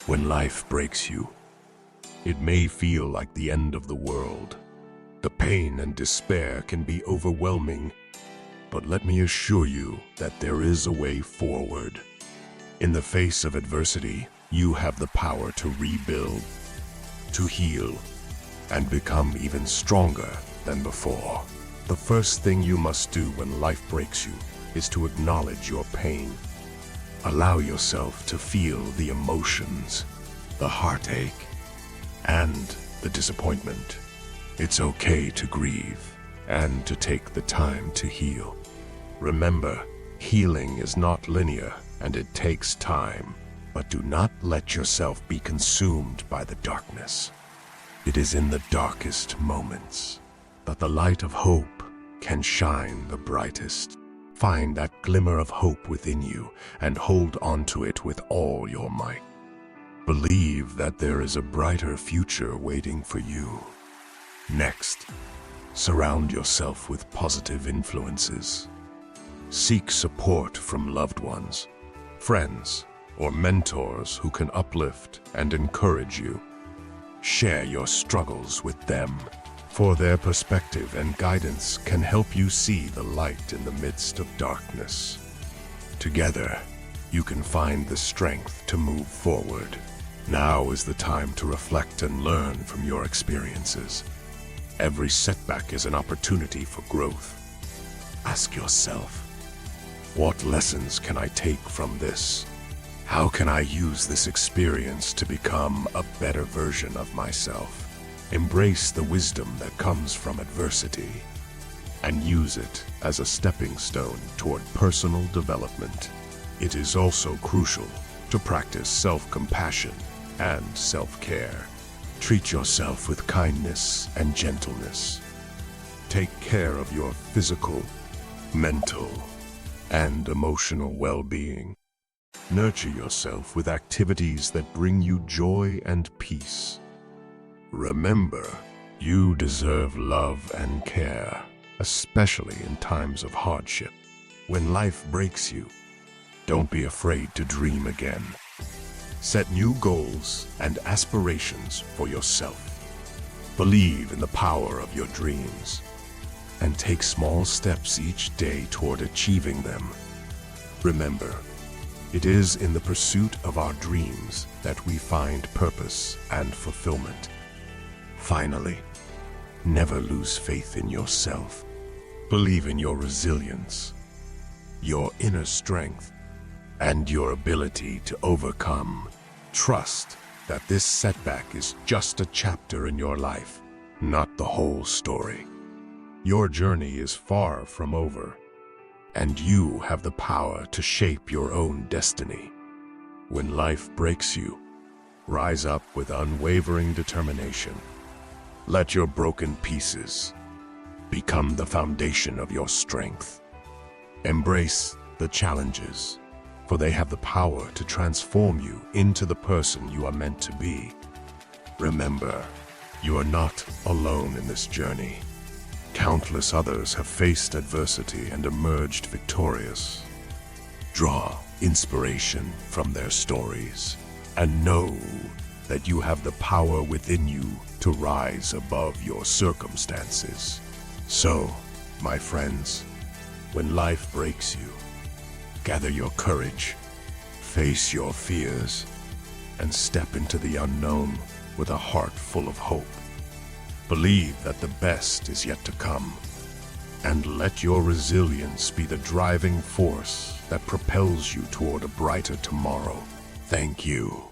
When life breaks you, it may feel like the end of the world. The pain and despair can be overwhelming, but let me assure you that there is a way forward. In the face of adversity, you have the power to rebuild, to heal, and become even stronger than before. The first thing you must do when life breaks you is to acknowledge your pain. Allow yourself to feel the emotions, the heartache, and the disappointment. It's okay to grieve and to take the time to heal. Remember, healing is not linear and it takes time, but do not let yourself be consumed by the darkness. It is in the darkest moments that the light of hope can shine the brightest. Find that glimmer of hope within you and hold on to it with all your might. Believe that there is a brighter future waiting for you. Next, surround yourself with positive influences. Seek support from loved ones, friends, or mentors who can uplift and encourage you. Share your struggles with them, for their perspective and guidance can help you see the light in the midst of darkness. Together, you can find the strength to move forward. Now is the time to reflect and learn from your experiences. Every setback is an opportunity for growth. Ask yourself, what lessons can I take from this? How can I use this experience to become a better version of myself? Embrace the wisdom that comes from adversity and use it as a stepping stone toward personal development. It is also crucial to practice self-compassion and self-care. Treat yourself with kindness and gentleness. Take care of your physical, mental, and emotional well-being. Nurture yourself with activities that bring you joy and peace. Remember, you deserve love and care, especially in times of hardship. When life breaks you, don't be afraid to dream again. Set new goals and aspirations for yourself. Believe in the power of your dreams and take small steps each day toward achieving them. Remember, it is in the pursuit of our dreams that we find purpose and fulfillment. Finally, never lose faith in yourself. Believe in your resilience, your inner strength, and your ability to overcome. Trust that this setback is just a chapter in your life, not the whole story. Your journey is far from over, and you have the power to shape your own destiny. When life breaks you, rise up with unwavering determination. Let your broken pieces become the foundation of your strength. Embrace the challenges, for they have the power to transform you into the person you are meant to be. Remember, you are not alone in this journey. Countless others have faced adversity and emerged victorious. Draw inspiration from their stories and know that you have the power within you to rise above your circumstances. So, my friends, when life breaks you, gather your courage, face your fears, and step into the unknown with a heart full of hope. Believe that the best is yet to come, and let your resilience be the driving force that propels you toward a brighter tomorrow. Thank you